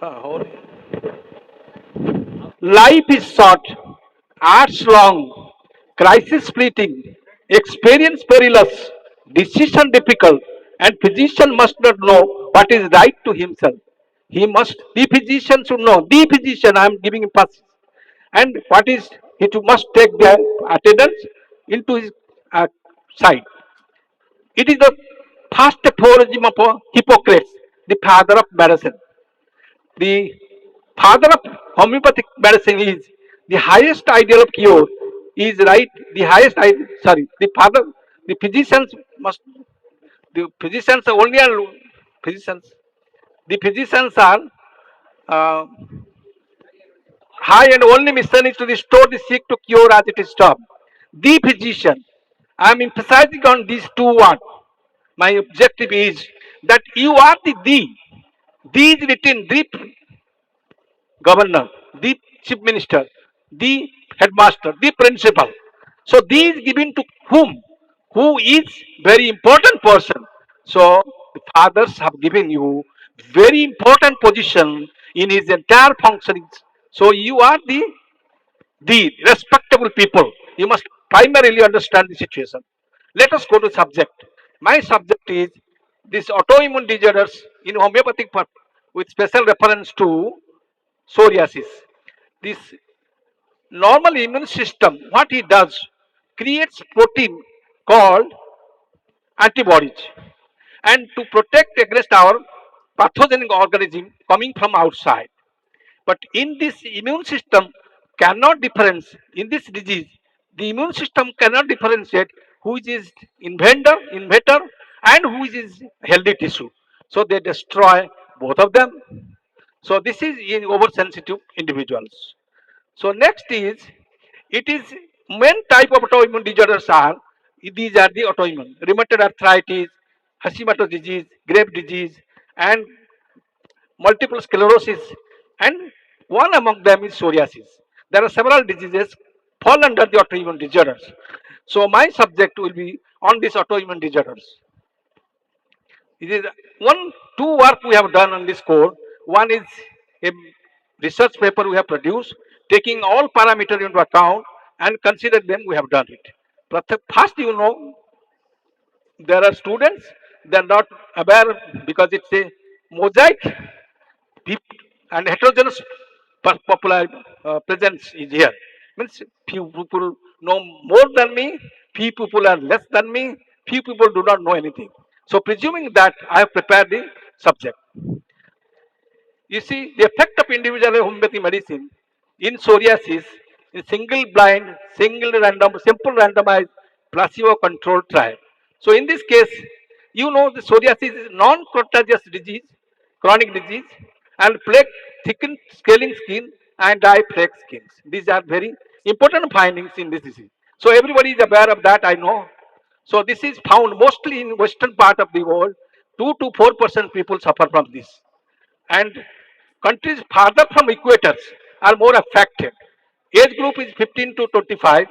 Holy. Life is short, arts long, crisis fleeting, experience perilous, decision difficult, and physician must not know what is right to himself. The physician should know, the physician, I am giving emphasis. And what is, must take their attendance into his uh, side. It is the first aphorism of Hippocrates, the father of medicine. The father of homeopathic medicine is the highest ideal of cure is right. The highest, sorry, the father, the physicians must, the physicians are only are physicians. The physicians are uh, high and only mission is to restore the sick to cure as it is stopped. The physician. I am emphasizing on these two words. My objective is that you are the. The is written the governor, the chief minister, the headmaster, the principal. So these given to whom? Who is very important person. So the fathers have given you very important position in his entire functionings. So you are the respectable people. You must primarily understand the situation. Let us go to subject. My subject is this autoimmune disorders in homeopathic with special reference to psoriasis. This normal immune system, what it does, creates protein called antibodies and to protect against our pathogenic organism coming from outside. But in this immune system cannot difference in this disease, the immune system cannot differentiate who is inventor and who is healthy tissue. So they destroy both of them. So this is in oversensitive individuals. So next is it is main type of autoimmune disorders are these are the autoimmune rheumatoid arthritis, Hashimoto disease, Graves disease, and multiple sclerosis, and one among them is psoriasis. There are several diseases fall under the autoimmune disorders. So my subject will be on these autoimmune disorders. It is two work we have done on this core. One is a research paper we have produced, taking all parameters into account and consider them. We have done it. First, there are students they are not aware because it's a mosaic and heterogeneous popular presence is here. Means few people know more than me, few people are less than me, few people do not know anything. So presuming that I have prepared the subject. You see, the effect of individual homeopathy medicine in psoriasis is single blind, single random, simple randomized placebo controlled trial. So in this case, the psoriasis is non-contagious disease, chronic disease, and plaque thickened scaling skin and dye flake skins. These are very important findings in this disease. So everybody is aware of that, I know. So this is found mostly in western part of the world. 2 to 4% people suffer from this, and countries farther from equators are more affected. Age group is 15 to 25,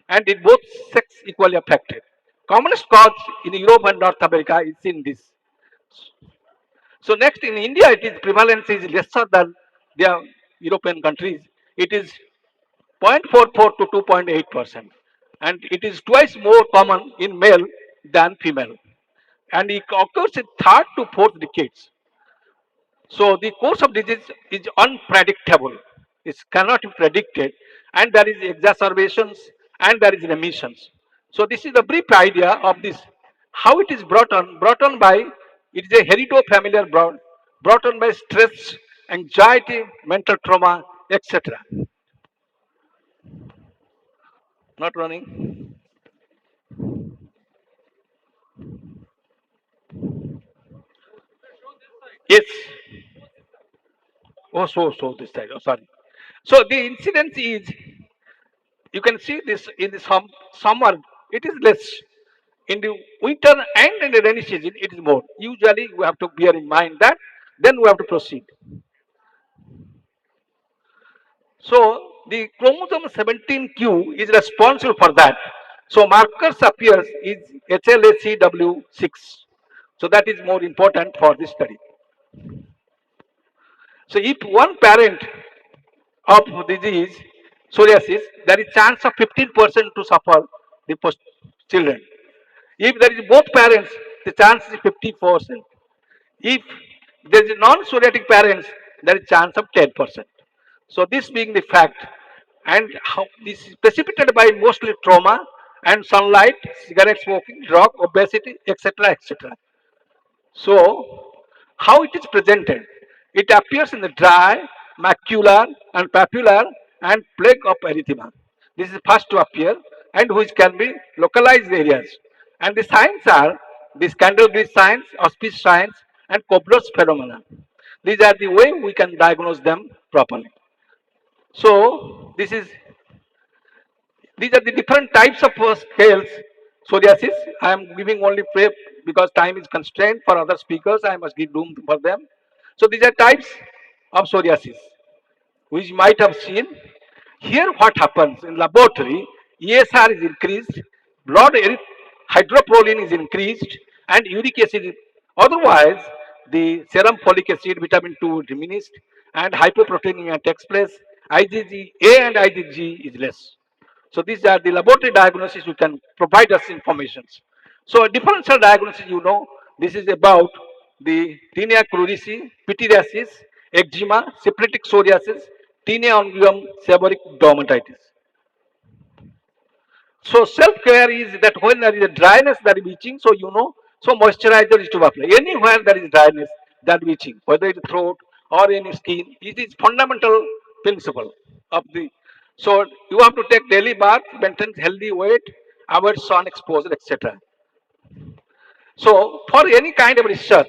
and in both sex equally affected. Commonest cause in Europe and North America is in this. So next in India, it is prevalence is lesser than the European countries. It is 0.44 to 2.8%, and it is twice more common in male than female, and it occurs in third to fourth decades. So the course of disease is unpredictable. It cannot be predicted, and there is exacerbations and there is remissions. So this is the brief idea of this. How it is brought on? Brought on by it is a heredofamilial brought on by stress, anxiety, mental trauma, etc. Not running. Yes. Oh, so this side. Oh, sorry. So the incidence is you can see this in the summer it is less. In the winter and in the rainy season, it is more. Usually, we have to bear in mind that. Then we have to proceed. So the chromosome 17q is responsible for that. So markers appears is HLA-CW6. So that is more important for this study. So if one parent of disease psoriasis, there is chance of 15% to suffer the children. If there is both parents, the chance is 50%. If there is non-psoriatic parents, there is chance of 10%. So this being the fact, and how this is precipitated by mostly trauma and sunlight, cigarette smoking, drug, obesity, etc., etc. So, how it is presented? It appears in the dry, macular, and papular and plaque of erythema. This is first to appear and which can be localized areas. And the signs are the candle grease signs, auspice signs, and Kobler's phenomena. These are the way we can diagnose them properly. So, these are the different types of scales. Psoriasis, I am giving only prep because time is constrained for other speakers. I must give room for them. So these are types of psoriasis, which you might have seen. Here, what happens in laboratory? ESR is increased, blood hydroproline is increased, and uric acid. Otherwise, the serum folic acid, vitamin 2 diminished, and hypoproteinemia takes place. IgG A and IgG is less. So these are the laboratory diagnosis you can provide us informations. So differential diagnosis, this is about the tinea crurici, pityriasis, eczema, syphilitic psoriasis, tinea unguium, seborrheic dermatitis. So self-care is that when there is a dryness, that is itching, so moisturizer is to apply. Anywhere there is dryness, that itching, whether it is throat or any skin, it is fundamental principle of the. So you have to take daily bath, maintain healthy weight, avoid sun exposure, etc. So, for any kind of research,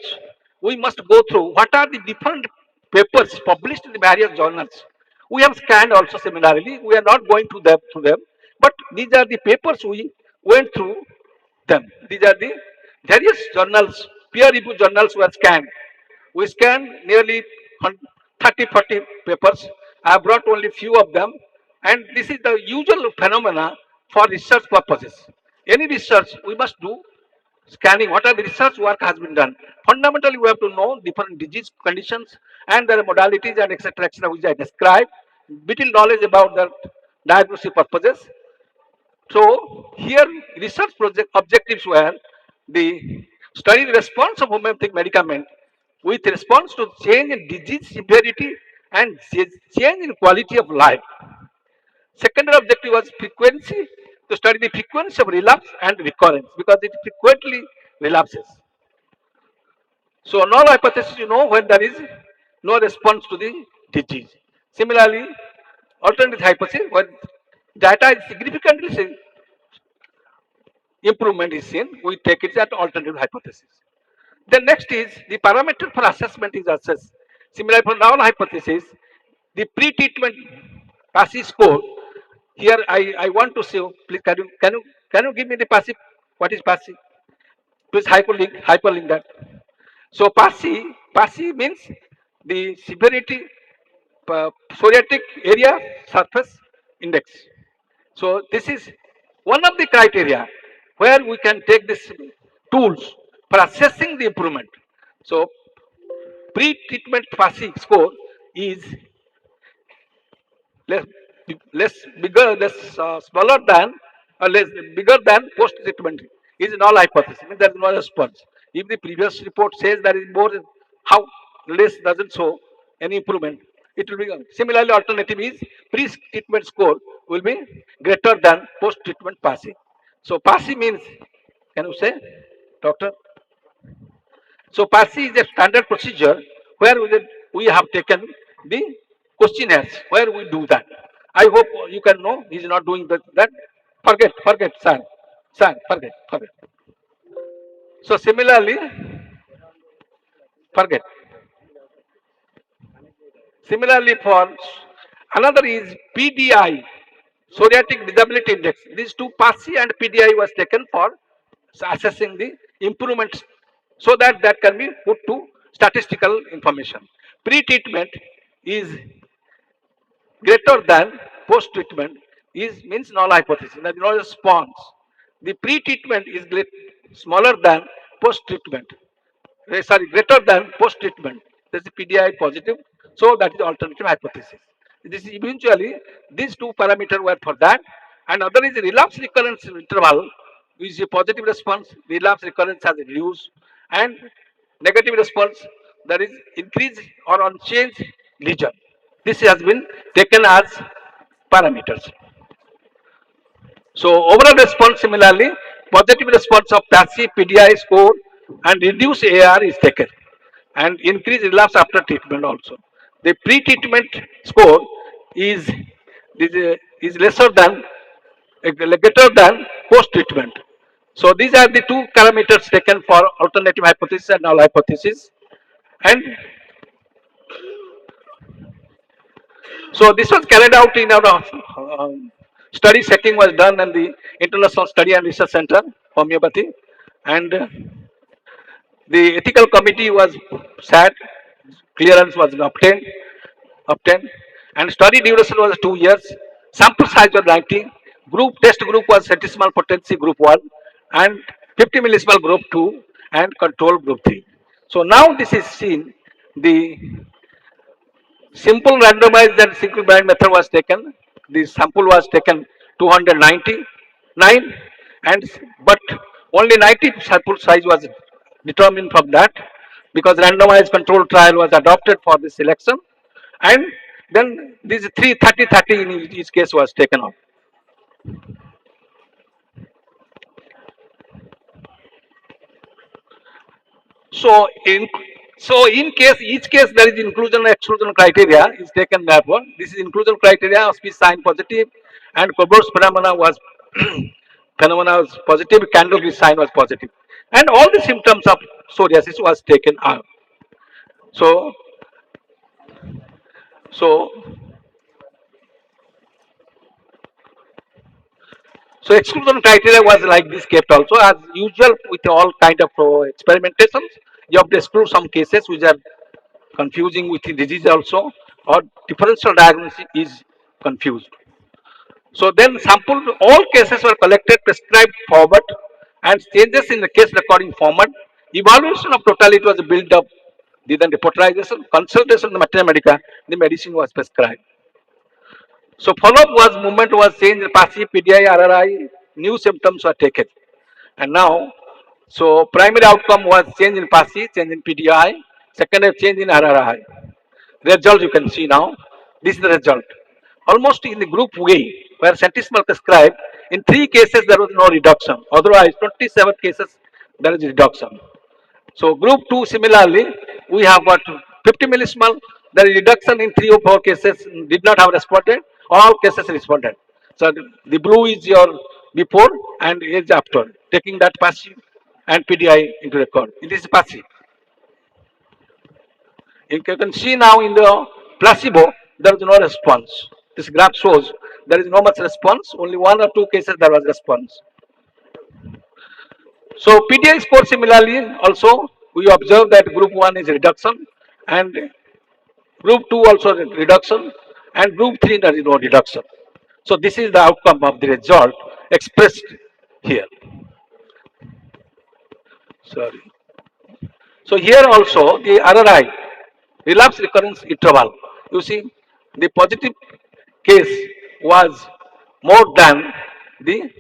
we must go through what are the different papers published in the various journals. We have scanned also similarly. We are not going through them, but these are the papers we went through them. These are the various journals, peer-reviewed journals were scanned. We scanned nearly 30, 40 papers. I have brought only few of them, and this is the usual phenomena for research purposes. Any research we must do scanning what are the research work has been done. Fundamentally, we have to know different disease conditions and their modalities and etc. which I described. Little knowledge about the diagnostic purposes. So here research project objectives were the study the response of homeopathic medicament with response to change in disease severity and change in quality of life. Secondary objective was frequency, to study the frequency of relapse and recurrence because it frequently relapses. So null hypothesis, when there is no response to the disease. Similarly, alternative hypothesis, when data is significantly improvement is seen, we take it as alternative hypothesis. The next is the parameter for assessment is assessed. Similarly, for null hypothesis, the pre-treatment PASI score. Here, I want to say, please, can you give me the PASI? What is PASI? Please hyperlink that. So PASI means the severity psoriatic area surface index. So this is one of the criteria where we can take this tools for assessing the improvement. So pre-treatment PASI score is less, less bigger, less smaller than, or less bigger than post-treatment is null hypothesis. Means there is no response. If the previous report says there is more, how less doesn't show any improvement, it will be gone. Similarly, alternative is pre-treatment score will be greater than post-treatment PASI. So PASI means, can you say, doctor? So PASI is a standard procedure where we have taken the questionnaires where we do that. I hope you can know he is not doing that. Forget, sir, forget. So similarly, forget. Similarly, for another is PDI, psoriatic disability index. These two PASI and PDI was taken for assessing the improvements so that that can be put to statistical information. Pre-treatment is greater than post-treatment is means null hypothesis. That is not a response. The pre-treatment is smaller than post-treatment. Sorry, greater than post-treatment. That's the PDI positive. So that is alternative hypothesis. This is eventually these two parameters were for that, and other is relapse recurrence interval, which is a positive response, relapse recurrence has reduced, and negative response, that is increase or unchanged lesion. This has been taken as parameters. So overall response similarly, positive response of passive PDI score and reduced AR is taken and increase relapse after treatment also. The pre-treatment score is is lesser than greater than post-treatment. So these are the two parameters taken for alternative hypothesis and null hypothesis. And so this was carried out in our study setting was done in the International Study and Research Center, homeopathy, and the ethical committee was sat, clearance was obtained, and study duration was 2 years. Sample size was 90. Test group was statistical potency group 1, and 50 millisievert group 2, and control group 3. So now this is seen the simple randomized and single blind method was taken. The sample was taken 299, and but only 90 sample size was determined from that, because randomized control trial was adopted for the selection, and then these 330 in each case was taken off. So in case each case there is inclusion and exclusion criteria is taken therefore. This is inclusion criteria of speech sign positive and Cobur's phenomena was positive, Candle's sign was positive. And all the symptoms of psoriasis was taken out. So so so exclusion criteria was like this kept also as usual with all kind of experimentations. You have to exclude some cases which are confusing with the disease also, or differential diagnosis is confused. So then sample, all cases were collected, prescribed forward, and changes in the case recording format. Evaluation of totality was built up. Then reporterization, consultation of the medica, the medicine was prescribed. So follow-up was movement was changed, passive PDI, RRI, new symptoms were taken. And now, so primary outcome was change in PASI, change in PDI, secondary change in RRI. Result you can see now. This is the result. Almost in the group way, where centesimal prescribed, in 3 cases there was no reduction. Otherwise, 27 cases there is reduction. So group 2 similarly, we have got 50 millisimal. The reduction in 3 or 4 cases did not have responded. All cases responded. So the blue is your before and is after. Taking that passive and PDI into record. It is passive. You can see now in the placebo, there is no response. This graph shows there is no much response. Only 1 or 2 cases there was response. So PDI score similarly also we observe that group 1 is reduction and group 2 also reduction and group 3 there is no reduction. So this is the outcome of the result expressed here. Sorry. So here also the RRI, relapse recurrence interval. You see the positive case was more than the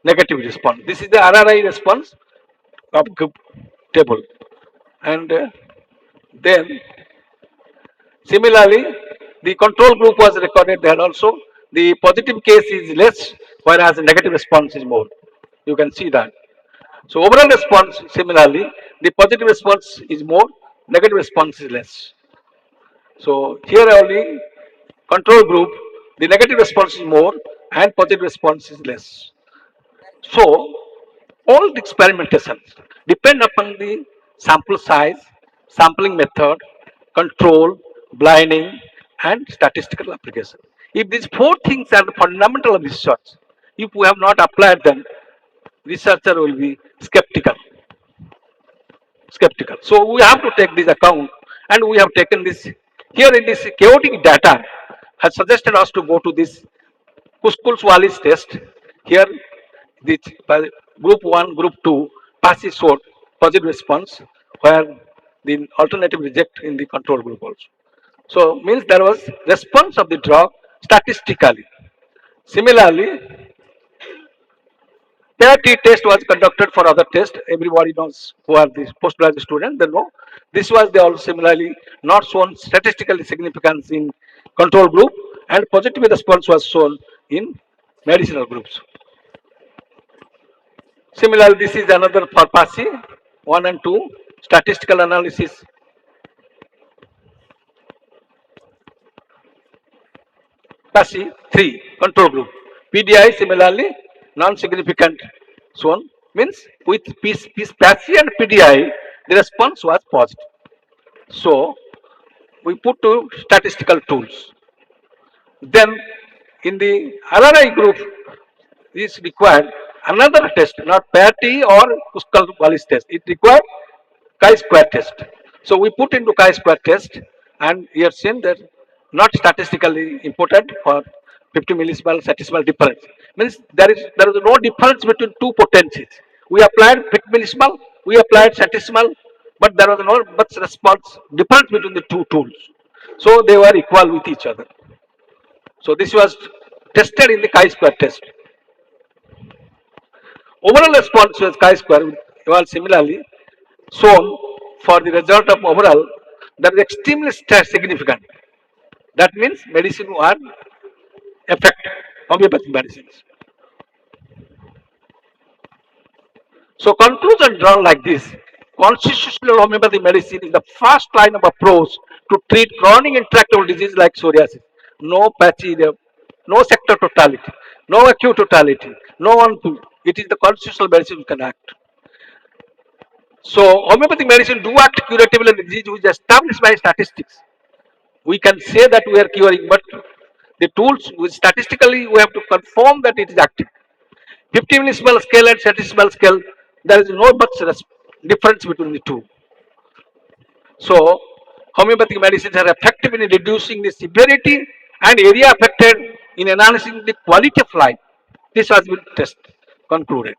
negative response. This is the RRI response of group table. And then similarly, the control group was recorded there also. The positive case is less, whereas the negative response is more. You can see that. So overall response similarly, the positive response is more, negative response is less. So here only control group, the negative response is more and positive response is less. So all the experimentations depend upon the sample size, sampling method, control, blinding, and statistical application. If these 4 things are the fundamental of research, if we have not applied them, researcher will be skeptical. So we have to take this account, and we have taken this here in this chaotic data has suggested us to go to this Kuskul-Wallis test. Here, the group 1, group 2 passes showed positive response, where the alternative reject in the control group also. So means there was response of the drug statistically. Similarly, their test was conducted for other tests. Everybody knows who are these postgraduate students. They know this was they also similarly not shown statistically significance in control group, and positive response was shown in medicinal groups. Similarly, this is another for PASI 1 and 2 statistical analysis. PASI 3 control group. PDI similarly non-significant shown means with PASI and PDI the response was positive. So we put to statistical tools. Then in the RRI group is required another test, not PATI or Kuskal Wallis test. It required chi-square test. So we put into chi-square test, and we have seen that not statistically important for 50 millisievert statistical difference. Means there is no difference between two potencies. We applied 50 millisievert, we applied statistical, but there was no much response difference between the two tools. So they were equal with each other. So this was tested in the chi-square test. Overall response was chi-square was similarly shown for the result of overall that is extremely significant. That means medicine are effective, homeopathic medicines. So conclusion drawn like this: constitutional homeopathic medicine is the first line of approach to treat chronic intractable disease like psoriasis. No patchy, no sector totality, no acute totality, no one. It is the constitutional medicine who can act. So homeopathic medicine do act curatively in disease which is established by statistics. We can say that we are curing, but the tools statistically we have to confirm that it is active. 50 millisievert scale and statistical scale, there is no much difference between the two. So homeopathic medicines are effective in reducing the severity and area affected in enhancing the quality of life. This has been test concluded.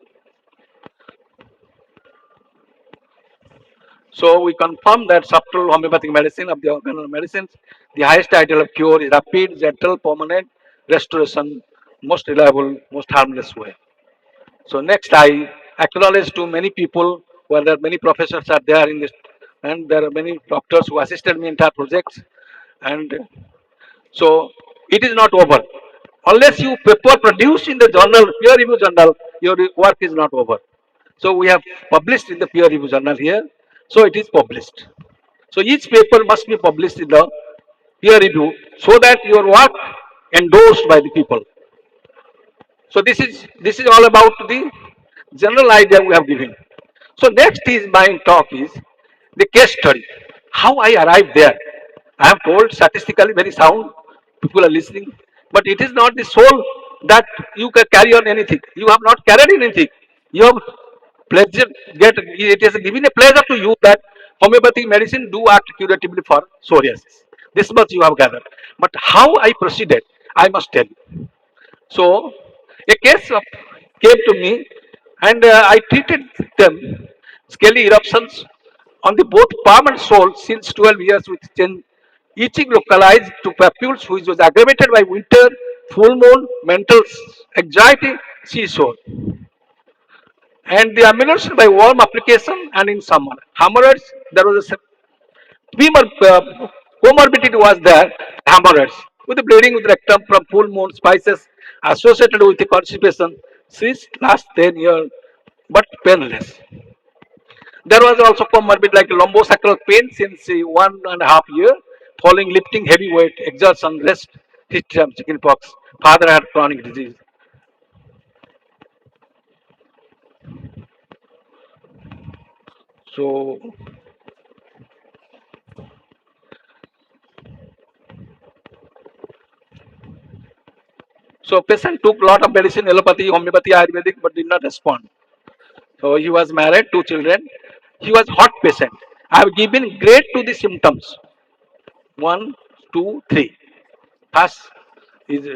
So we confirm that subtle homeopathic medicine of the organal medicines, the highest ideal of cure is rapid, gentle, permanent restoration, most reliable, most harmless way. So next, I acknowledge to many people, where there are many professors are there in this, and there are many doctors who assisted me in entire projects, and so it is not over. Unless you paper produce in the journal, peer review journal, your work is not over. So we have published in the peer review journal here. So it is published. So each paper must be published in the peer review so that your work endorsed by the people. So this is all about the general idea we have given. So next is my talk is the case study. How I arrived there. I have told statistically very sound. People are listening, but it is not the soul that you can carry on anything. You have not carried anything. You have pleasure. Get it is given a pleasure to you that homeopathic medicine do act curatively for psoriasis. This much you have gathered. But how I proceeded, I must tell you. So a case of came to me, and I treated them scaly eruptions on the both palm and sole since 12 years with itching localized to papules which was aggravated by winter, full moon, mental anxiety, seashore. And the ammunition by warm application and in summer. Hemorrhoids, there was a comorbidity was there, hemorrhoids, with the bleeding with rectum from full moon spices associated with the constipation since last 10 years, but painless. There was also comorbid like lumbosacral pain since 1.5 years, following lifting heavy weight, exertion, rest, history of chickenpox. Father had chronic disease. So, so patient took lot of medicine, allopathy, homeopathy, Ayurvedic, but did not respond. So he was married, two children. He was hot patient. I have given grade to the symptoms. One, two, three. First is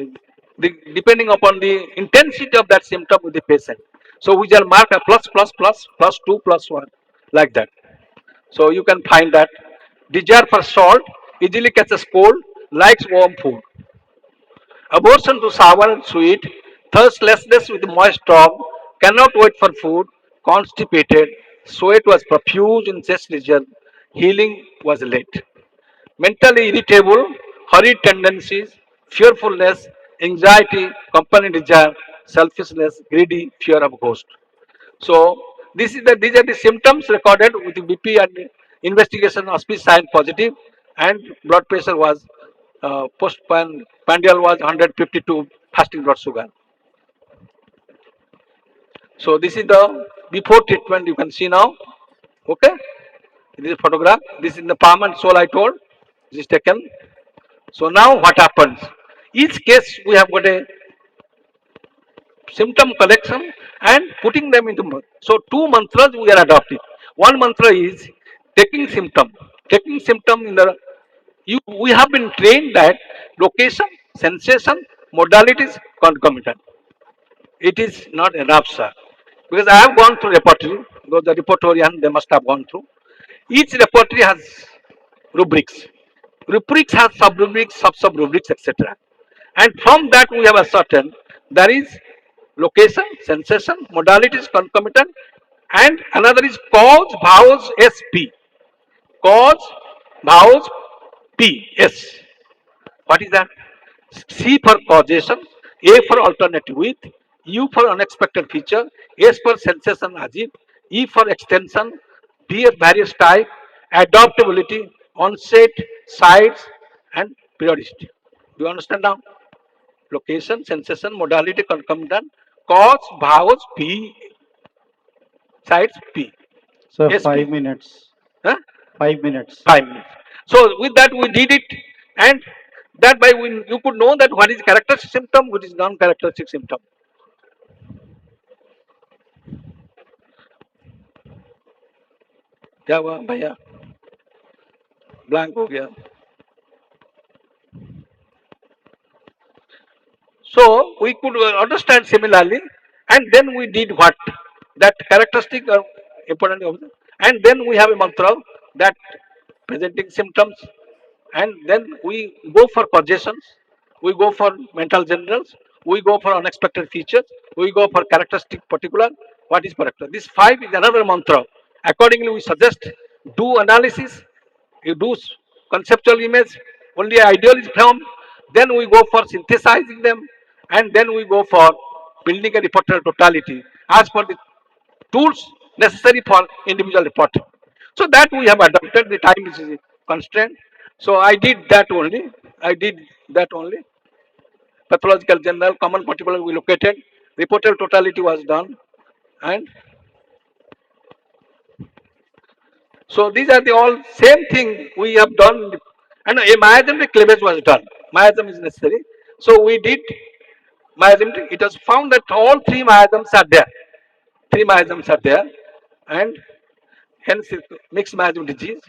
depending upon the intensity of that symptom with the patient. So we shall mark a plus, plus, plus, +2, +1, like that. So you can find that desire for salt easily catches cold, likes warm food. Aversion to sour and sweet, thirstlessness with moist tongue, cannot wait for food, constipated, sweat was profuse in chest region, healing was late. Mentally irritable, hurried tendencies, fearfulness, anxiety, company desire, selfishness, greedy, fear of ghost. So these are the symptoms recorded with the BP and investigation auspice sign positive, and blood pressure was post pandial was 152 fasting blood sugar. So this is the before treatment you can see now. Okay, this is photograph. This is the palm and sole I told. This is taken. So now what happens? Each case we have got a symptom collection and putting them into so two mantras we are adopting. One mantra is taking symptom in the you we have been trained that location, sensation, modalities, concomitant. It is not enough, sir, because I have gone through repertory, because the repertorian they must have gone through. Each repertory has rubrics. Rubrics have sub-rubrics, sub-sub-rubrics, etc. And from that we have ascertained there is location, sensation, modalities, concomitant, and another is cause, vowels, SP. Cause, vowels, P, S. What is that? C for causation, A for alternative with, U for unexpected feature, S for sensation ajib, E for extension, B for various type, adaptability, onset, sites, and periodicity. Do you understand now? Location, sensation, modality, concomitant, cause, vowels, P, sites, P, Sir, SP. 5 minutes. Huh? 5 minutes. 5 minutes. So with that we did it, and that by we, you could know that what is characteristic symptom, what is non-characteristic symptom. क्या हुआ भैया blank हो गया So we could understand similarly, and then we did what that characteristic important, and then we have a mantra that presenting symptoms, and then we go for causations, we go for mental generals, we go for unexpected features, we go for characteristic particular. What is character? This five is another mantra. Accordingly, we suggest do analysis, you do conceptual image, only ideal is formed, then we go for synthesizing them, and then we go for building a reporter totality as per the tools necessary for individual reporting. So that we have adopted, the time is constraint. So I did that only. I did that only. Pathological general, common particular we located, reported totality was done, and so these are the all same thing we have done, and a miasmatic cleavage was done. Miasm is necessary. So we did miasmatic. It was found that all three miasms are there. Three miasms are there, and hence mixed miasm disease.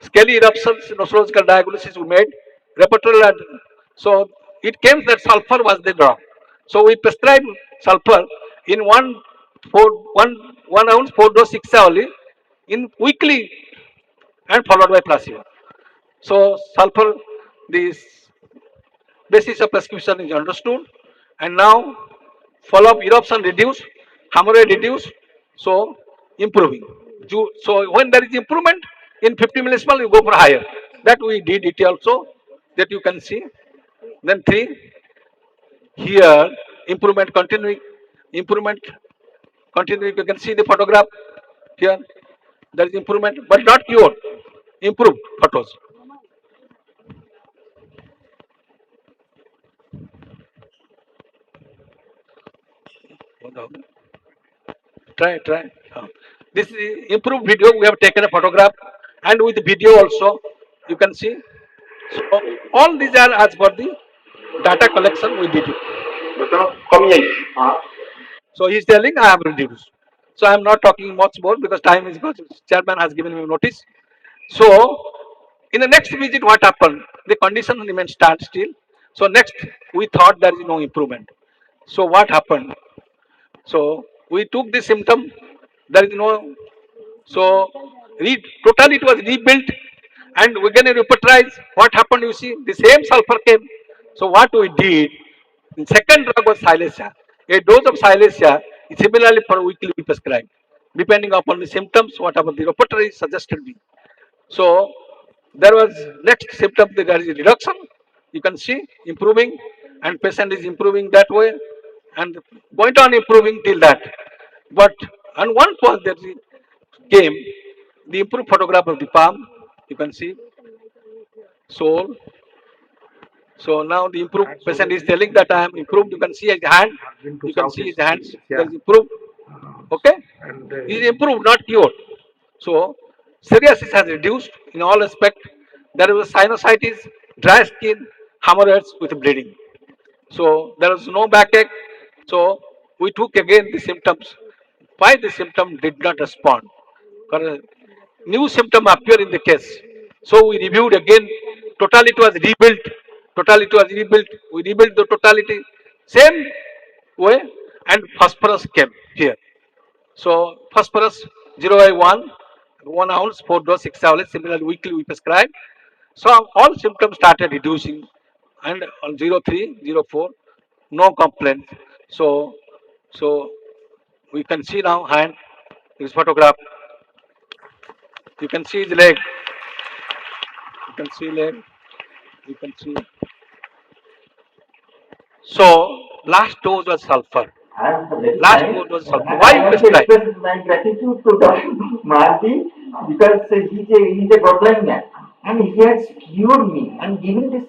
Scaly eruptions, nosological diagnosis we made. Repertorial, so it came that sulfur was the drug. So we prescribed sulfur in one ounce 4 dose 6 hourly in weekly, and followed by placebo. So sulfur, this basis of prescription is understood, and now follow-up eruption reduced, hemorrhage reduced, so improving. So when there is improvement in 50 millismol, you go for higher. That we did it also, that you can see. Then three, here improvement continuing, improvement continuing. You can see the photograph here. There is improvement, but not cured. Improved photos. Try. This is improved video. We have taken a photograph, and with video also, you can see. So all these are as per the data collection we did it. So he's telling I have reduced. So I am not talking much more because time is because chairman has given me notice. So in the next visit, what happened? The condition remained standstill. So next we thought there is no improvement. So what happened? So we took the symptom. There is no. So totally it was rebuilt, And we're going to repertorize what happened. You see, the same sulfur came. So what we did, the second drug was silesia. A dose of silesia is similarly per weekly we prescribed, depending upon the symptoms, whatever the repertory suggested me. So there was next symptom, there is a reduction. You can see improving, and patient is improving that way, and going on improving till that. But on one point there came the improved photograph of the palm. You can see sole. So now the improved patient is telling that I am improved. You can see his hand. You can see his hands. There is improved. Okay, he is improved, not cured. So psoriasis has reduced in all aspect. There was sinusitis, dry skin, hemorrhoids with bleeding. So there was no backache. So we took again the symptoms. Why the symptom did not respond? Because new symptom appear in the case. So we reviewed again. Totality was rebuilt. Totality was rebuilt. We rebuilt the totality. Same way, and phosphorus came here. So phosphorus 0 by 1 ounce, 4 dose, 6 tablets. Similarly, weekly we prescribe. So all symptoms started reducing, and on 03, 04, no complaints. So so we can see now hand, his photograph. You can see his leg. You can see leg. You can see. So last dose was sulfur. This Last time, dose was sulfur. I Why you want to prescribe? express my gratitude to Dr. Mahathi because he's a godlike man and he has cured me and given this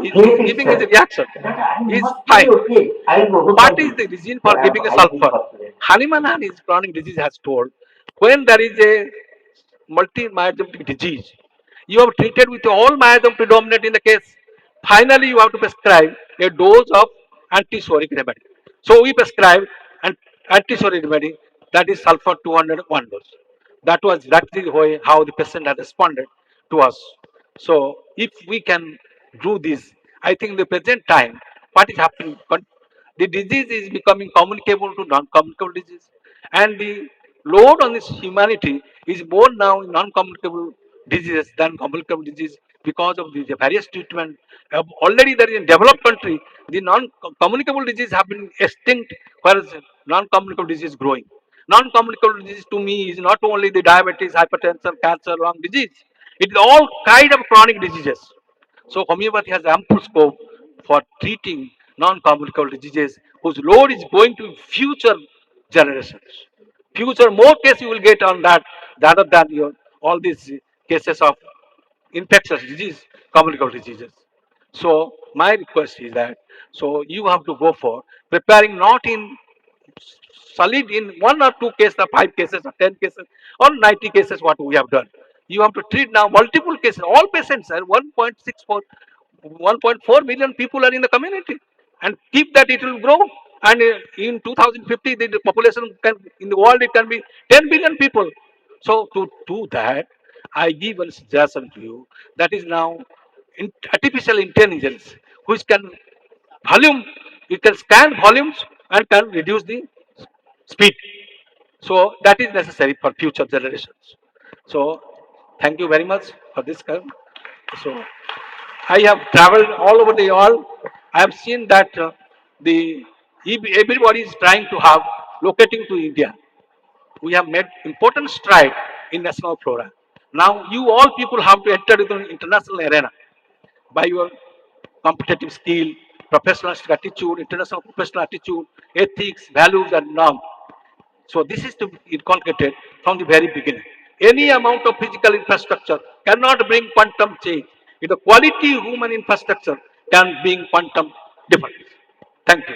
He's faith giving his itself reaction. that I He's must be fine. okay. I'll What overcome is this. the reason So for I am giving a highly sulfur? confident. Hahnemann and his chronic disease has told when there is a multi-myeloma disease, you have treated with all myeloma predominant in the case. Finally, you have to prescribe a dose of antisoric remedy. So we prescribed an antisoric remedy that is sulfur 201 dose. That is how the patient has responded to us. So if we can do this, I think the present time, what is happening? The disease is becoming communicable to non-communicable disease, and the load on this humanity is more now in non-communicable diseases than communicable disease because of the various treatment. Already there is in developed country, the non-communicable disease have been extinct, whereas non-communicable disease is growing. Non-communicable disease to me is not only the diabetes, hypertension, cancer, lung disease. It is all kind of chronic diseases. So homeopathy has ample scope for treating non-communicable diseases whose load is going to future generations. Future more cases you will get on that rather than your all these cases of infectious disease, communicable diseases. So my request is that so you have to go for preparing not in solid in one or two cases, or 5 cases, or 10 cases, or 90 cases. What we have done, you have to treat now multiple cases. All patients are 1.64, 1.4 million people are in the community, and keep that it will grow. And in 2050, the population can in the world it can be 10 billion people. So to do that, I give a suggestion to you that is now artificial intelligence, which can volume, it can scan volumes and can reduce the speed. So that is necessary for future generations. So thank you very much for this. So I have traveled all over the world. I have seen that the everybody is trying to have locating to India. We have made important stride in national flora. Now you all people have to enter into the international arena by your competitive skill, professional attitude, international professional attitude, ethics, values, and norms. So this is to be inculcated from the very beginning. Any amount of physical infrastructure cannot bring quantum change. If the quality human infrastructure can bring quantum difference. Thank you.